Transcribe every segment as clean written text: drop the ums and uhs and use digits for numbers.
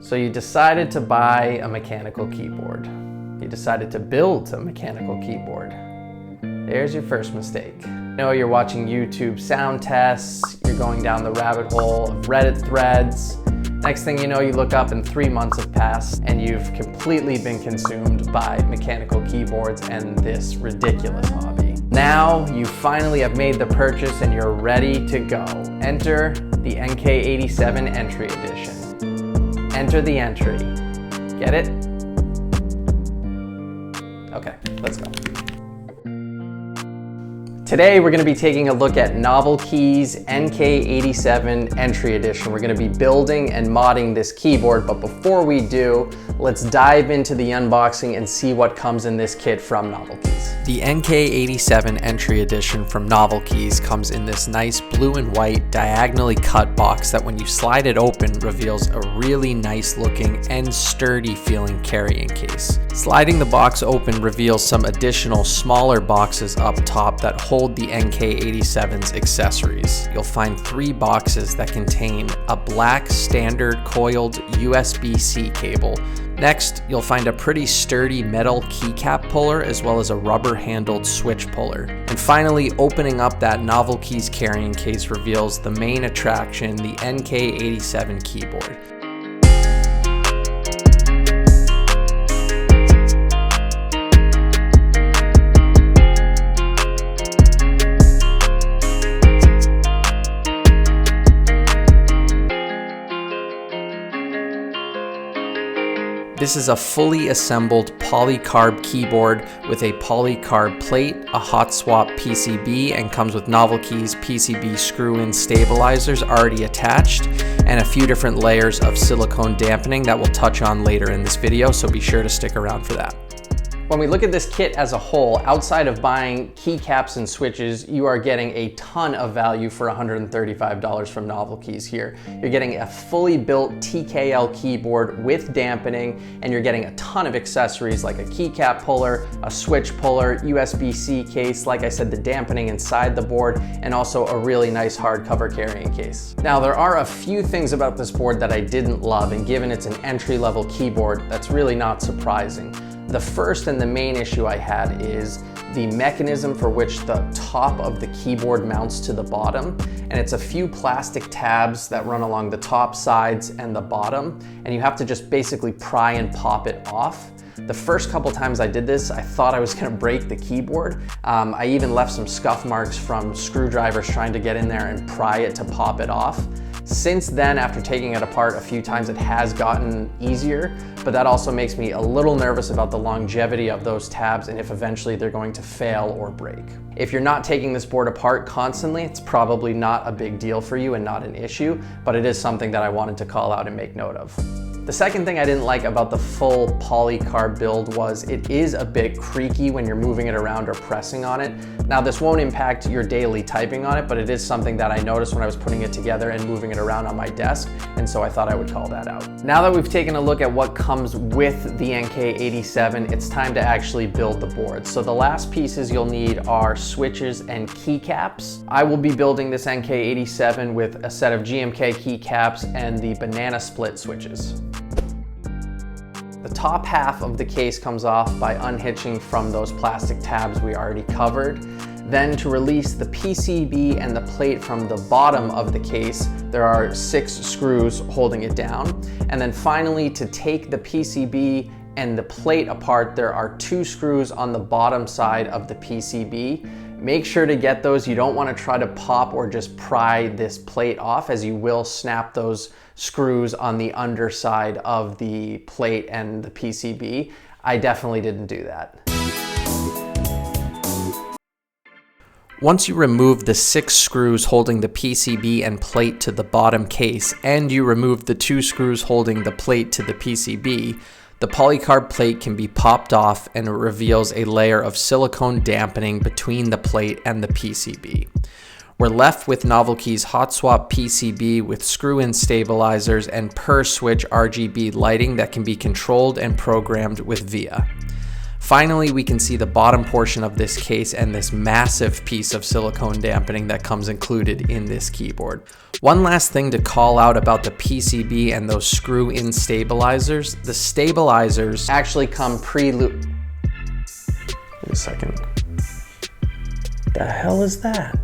So you decided to buy a mechanical keyboard. You decided to build a mechanical keyboard. There's your first mistake. You know, you're watching YouTube sound tests, you're going down the rabbit hole of Reddit threads. Next thing you know, you look up and 3 months have passed and you've completely been consumed by mechanical keyboards and this ridiculous hobby. Now you finally have made the purchase and you're ready to go. Enter the NK87 Entry Edition. Enter the entry. Get it? Okay, let's go. Today we're going to be taking a look at Novelkey's NK87 Entry Edition. We're going to be building and modding this keyboard, but before we do, let's dive into the unboxing and see what comes in this kit from Novelkey's. The NK87 Entry Edition from Novelkey's comes in this nice blue and white diagonally cut box that when you slide it open reveals a really nice looking and sturdy feeling carrying case. Sliding the box open reveals some additional smaller boxes up top that hold the NK87's accessories. You'll find 3 boxes that contain a black standard coiled USB-C cable. Next, you'll find a pretty sturdy metal keycap puller as well as a rubber-handled switch puller. And finally, opening up that Novelkey's carrying case reveals the main attraction, the NK87 keyboard. This is a fully assembled polycarb keyboard with a polycarb plate, a hot swap PCB, and comes with Novelkey's PCB screw-in stabilizers already attached, and a few different layers of silicone dampening that we'll touch on later in this video, so be sure to stick around for that. When we look at this kit as a whole, outside of buying keycaps and switches, you are getting a ton of value for $135 from Novelkey's here. You're getting a fully built TKL keyboard with dampening, and you're getting a ton of accessories like a keycap puller, a switch puller, USB-C case, like I said, the dampening inside the board, and also a really nice hardcover carrying case. Now, there are a few things about this board that I didn't love, and given it's an entry-level keyboard, that's really not surprising. The first and the main issue I had is the mechanism for which the top of the keyboard mounts to the bottom, and it's a few plastic tabs that run along the top, sides, and the bottom, and you have to just basically pry and pop it off. The first couple times I did this, I thought I was gonna break the keyboard. I even left some scuff marks from screwdrivers trying to get in there and pry it to pop it off. Since then, after taking it apart a few times, it has gotten easier, but that also makes me a little nervous about the longevity of those tabs and if eventually they're going to fail or break. If you're not taking this board apart constantly, it's probably not a big deal for you and not an issue, but it is something that I wanted to call out and make note of. The second thing I didn't like about the full polycarb build was it is a bit creaky when you're moving it around or pressing on it. Now, this won't impact your daily typing on it, but it is something that I noticed when I was putting it together and moving it around on my desk, and so I thought I would call that out. Now that we've taken a look at what comes with the NK87, it's time to actually build the board. So the last pieces you'll need are switches and keycaps. I will be building this NK87 with a set of GMK keycaps and the banana split switches. The top half of the case comes off by unhitching from those plastic tabs we already covered. Then to release the PCB and the plate from the bottom of the case, there are 6 screws holding it down. And then finally, to take the PCB and the plate apart, there are 2 screws on the bottom side of the PCB. Make sure to get those. You don't want to try to pop or just pry this plate off, as you will snap those screws on the underside of the plate and the PCB. I definitely didn't do that. Once you remove the 6 screws holding the PCB and plate to the bottom case, and you remove the 2 screws holding the plate to the PCB, the polycarb plate can be popped off and it reveals a layer of silicone dampening between the plate and the PCB. We're left with Novelkey's hot swap PCB with screw-in stabilizers and per switch RGB lighting that can be controlled and programmed with VIA. Finally, we can see the bottom portion of this case and this massive piece of silicone dampening that comes included in this keyboard. One last thing to call out about the PCB and those screw-in stabilizers. The stabilizers actually come pre-looped. Wait a second. The hell is that?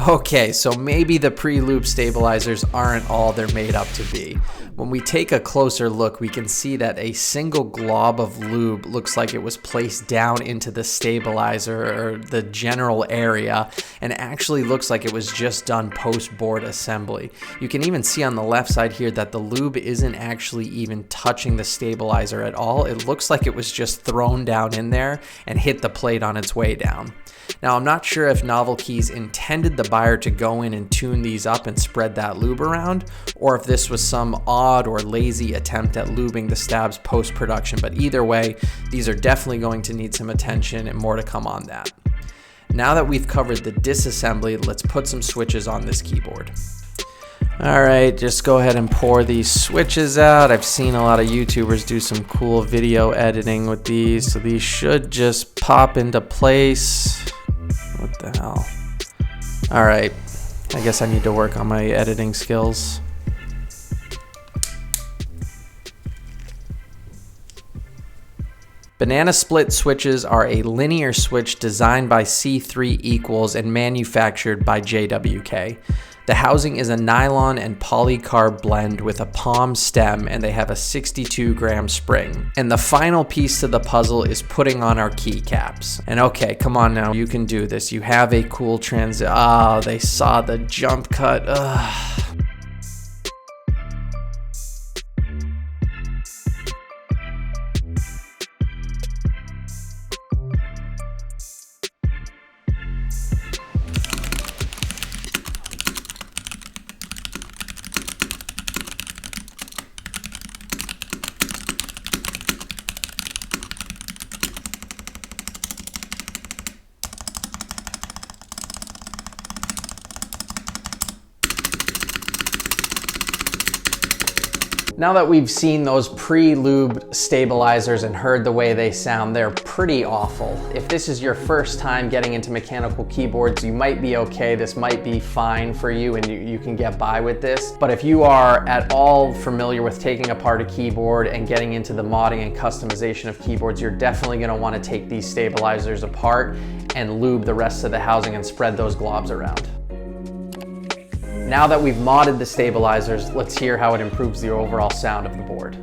Okay, so maybe the pre-loop stabilizers aren't all they're made up to be. When we take a closer look, we can see that a single glob of lube looks like it was placed down into the stabilizer or the general area, and actually looks like it was just done post-board assembly. You can even see on the left side here that the lube isn't actually even touching the stabilizer at all. It looks like it was just thrown down in there and hit the plate on its way down. Now, I'm not sure if Novel Keys intended the buyer to go in and tune these up and spread that lube around, or if this was some odd or lazy attempt at lubing the stabs post-production, but either way, these are definitely going to need some attention and more to come on that. Now that we've covered the disassembly, let's put some switches on this keyboard. Alright, just go ahead and pour these switches out. I've seen a lot of YouTubers do some cool video editing with these, so these should just pop into place. What the hell? Alright, I guess I need to work on my editing skills. Banana split switches are a linear switch designed by C3 Equals and manufactured by JWK. The housing is a nylon and polycarb blend with a palm stem, and they have a 62-gram spring. And the final piece to the puzzle is putting on our keycaps. And okay, come on now, you can do this. You have a cool transit. Oh, they saw the jump cut. Ugh. Now that we've seen those pre-lubed stabilizers and heard the way they sound, they're pretty awful. If this is your first time getting into mechanical keyboards, you might be okay. This might be fine for you and you can get by with this. But if you are at all familiar with taking apart a keyboard and getting into the modding and customization of keyboards, you're definitely going to want to take these stabilizers apart and lube the rest of the housing and spread those globs around. Now that we've modded the stabilizers, let's hear how it improves the overall sound of the board.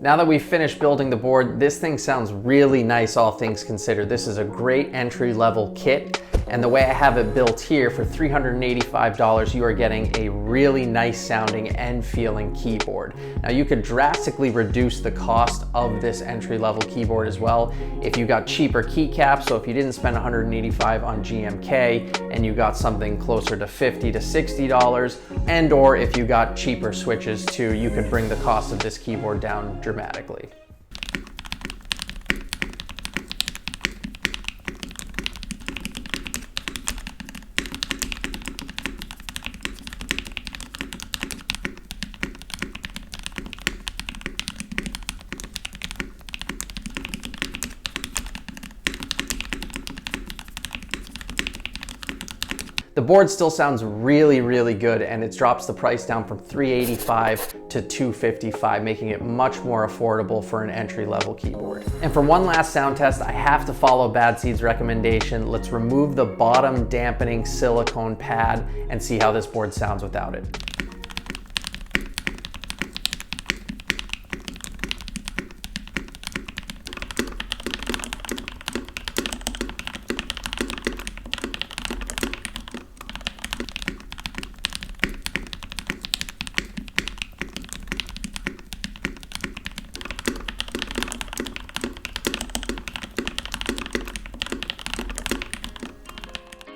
Now that we've finished building the board, this thing sounds really nice, all things considered. This is a great entry-level kit, and the way I have it built here, for $385, you are getting a really nice sounding and feeling keyboard. Now you could drastically reduce the cost of this entry-level keyboard as well if you got cheaper keycaps. So if you didn't spend $185 on GMK and you got something closer to $50 to $60, and or if you got cheaper switches too, you could bring the cost of this keyboard down dramatically. The board still sounds really, really good, and it drops the price down from $385 to $255, making it much more affordable for an entry-level keyboard. And for one last sound test, I have to follow Bad Seed's recommendation. Let's remove the bottom dampening silicone pad and see how this board sounds without it.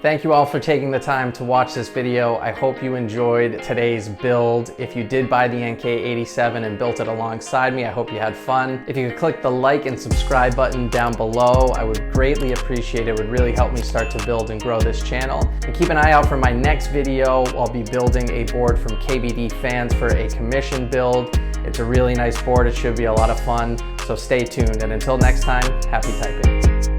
Thank you all for taking the time to watch this video. I hope you enjoyed today's build. If you did buy the NK87 and built it alongside me, I hope you had fun. If you could click the like and subscribe button down below, I would greatly appreciate it. It would really help me start to build and grow this channel. And keep an eye out for my next video. I'll be building a board from KBD Fans for a commission build. It's a really nice board. It should be a lot of fun. So stay tuned. And until next time, happy typing.